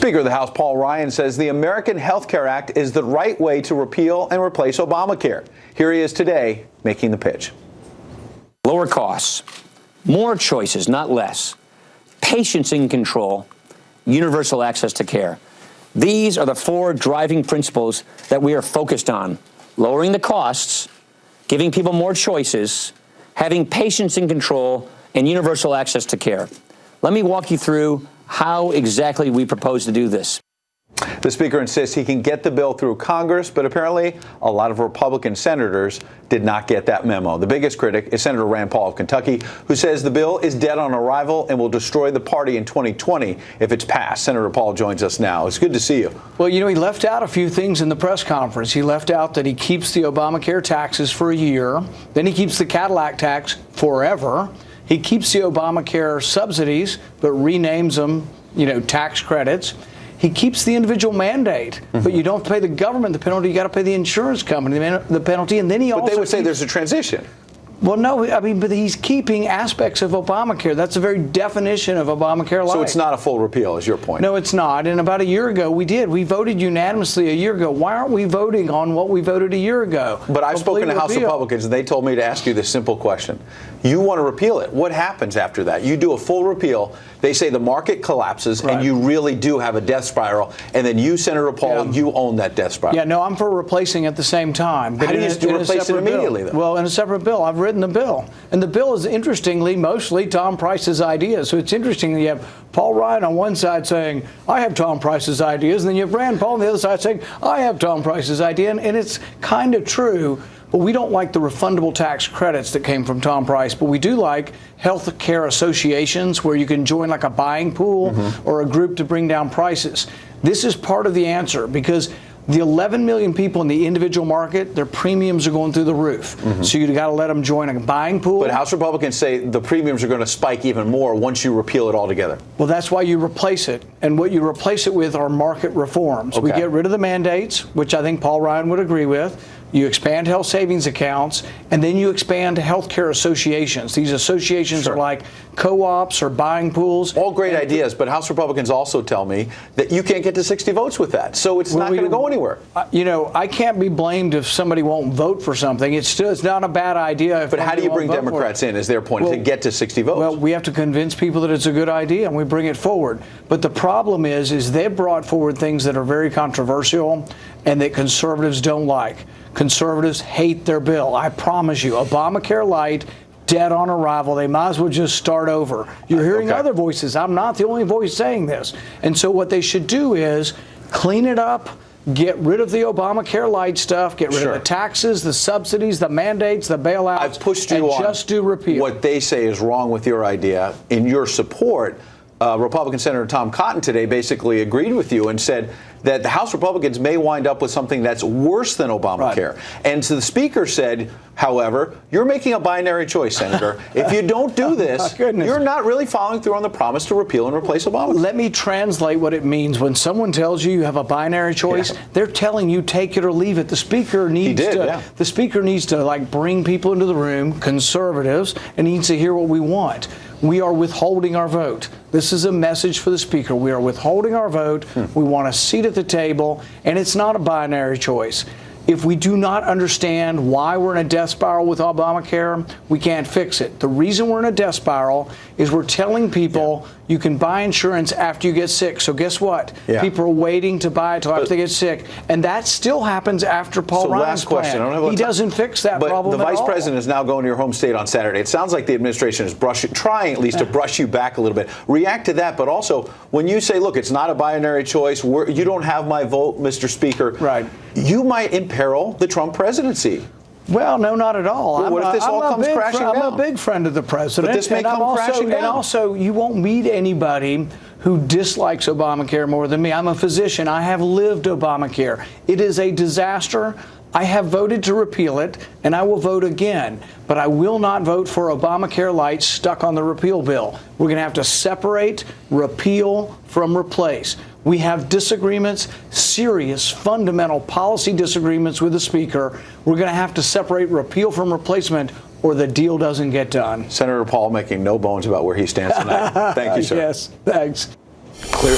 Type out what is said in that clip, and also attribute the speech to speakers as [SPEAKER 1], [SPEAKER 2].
[SPEAKER 1] Speaker of the House Paul Ryan says the American Health Care Act is the right way to repeal and replace Obamacare. Here he is today making the pitch.
[SPEAKER 2] Lower costs, more choices, not less, patients in control, universal access to care. These are the four driving principles that we are focused on: lowering the costs, giving people more choices, having patients in control, and universal access to care. Let me walk you through how exactly we propose to do this.
[SPEAKER 1] The Speaker insists he can get the bill through Congress, but apparently a lot of Republican senators did not get that memo. The biggest critic is Senator Rand Paul of Kentucky, who says the bill is dead on arrival and will destroy the party in 2020 if it's passed. Senator Paul joins us now. It's good to see you.
[SPEAKER 3] Well, you know, he left out a few things in the press conference. He left out that he keeps the Obamacare taxes for a year. Then he keeps the Cadillac tax forever. He keeps the Obamacare subsidies, but renames them, tax credits. He keeps the individual mandate, but you don't pay the government the penalty. You got to pay the insurance company the penalty, and then he also.
[SPEAKER 1] But they would say there's a transition.
[SPEAKER 3] Well, no, but he's keeping aspects of Obamacare. That's the very definition of Obamacare Light.
[SPEAKER 1] So it's not a full repeal, is your point?
[SPEAKER 3] No, it's not. And about a year ago, we did. We voted unanimously a year ago. Why aren't we voting on what we voted a year ago?
[SPEAKER 1] But I've spoken to House Republicans, and they told me to ask you this simple question. You want to repeal it. What happens after that? You do a full repeal. They say the market collapses, and you really do have a death spiral. And then you, Senator Paul, you own that death spiral.
[SPEAKER 3] Yeah, no, I'm for replacing at the same time. But
[SPEAKER 1] how do you replace it immediately, though?
[SPEAKER 3] Well, in a separate bill. I've written the bill. And the bill is, interestingly, mostly Tom Price's ideas. So it's interesting that you have Paul Ryan on one side saying, I have Tom Price's ideas, and then you have Rand Paul on the other side saying, I have Tom Price's idea. And it's kind of true. But we don't like the refundable tax credits that came from Tom Price. But we do like health care associations where you can join like a buying pool or a group to bring down prices. This is part of the answer because the 11 million people in the individual market, their premiums are going through the roof. So you got to let them join a buying pool.
[SPEAKER 1] But House Republicans say the premiums are going to spike even more once you repeal it altogether.
[SPEAKER 3] Well, that's why you replace it. And what you replace it with are market reforms. Okay. We get rid of the mandates, which I think Paul Ryan would agree with. You expand health savings accounts, and then you expand healthcare associations. These associations are like co-ops or buying pools.
[SPEAKER 1] All great ideas, but House Republicans also tell me that you can't get to 60 votes with that. So it's not going to go anywhere.
[SPEAKER 3] I can't be blamed if somebody won't vote for something. It's not a bad idea.
[SPEAKER 1] But how do you bring Democrats in, is their point, to get to 60 votes?
[SPEAKER 3] Well, we have to convince people that it's a good idea, and we bring it forward. But the problem is they've brought forward things that are very controversial and that conservatives don't like. Conservatives hate their bill. I promise you, Obamacare Light, dead on arrival. They might as well just start over. You're hearing other voices. I'm not the only voice saying this. And so what they should do is clean it up, get rid of the Obamacare Light stuff, get rid of the taxes, the subsidies, the mandates, the bailouts.
[SPEAKER 1] I've pushed you on
[SPEAKER 3] just do repeal.
[SPEAKER 1] What they say is wrong with your idea. In your support, Republican Senator Tom Cotton today basically agreed with you and said that the House Republicans may wind up with something that's worse than Obamacare. And so the Speaker said, however, you're making a binary choice, Senator. If you don't do this, you're not really following through on the promise to repeal and replace Obamacare.
[SPEAKER 3] Let me translate what it means. When someone tells you you have a binary choice, they're telling you take it or leave it. The Speaker needs the Speaker needs to bring people into the room, conservatives, and needs to hear what we want. We are withholding our vote. This is a message for the Speaker. We are withholding our vote. We want a seat at the table, and it's not a binary choice. If we do not understand why we're in a death spiral with Obamacare, we can't fix it. The reason we're in a death spiral is we're telling people you can buy insurance after you get sick. So guess what? People are waiting to buy it until after they get sick. And that still happens after Paul Ryan's plan. He doesn't fix that problem at all.
[SPEAKER 1] But the Vice President is now going to your home state on Saturday. It sounds like the administration is trying at least to brush you back a little bit. React to that. But also, when you say, look, it's not a binary choice, you don't have my vote, Mr. Speaker, you might imperil the Trump presidency.
[SPEAKER 3] Well, no, not at all.
[SPEAKER 1] Well, what if this all comes crashing down?
[SPEAKER 3] I'm a big friend of the president.
[SPEAKER 1] But this may come crashing down.
[SPEAKER 3] And also, you won't meet anybody who dislikes Obamacare more than me. I'm a physician. I have lived Obamacare. It is a disaster. I have voted to repeal it, and I will vote again. But I will not vote for Obamacare Light stuck on the repeal bill. We're going to have to separate repeal from replace. We have disagreements, serious, fundamental policy disagreements with the Speaker. We're going to have to separate repeal from replacement, or the deal doesn't get done.
[SPEAKER 1] Senator Paul making no bones about where he stands tonight. Thank you, sir.
[SPEAKER 3] Yes, thanks.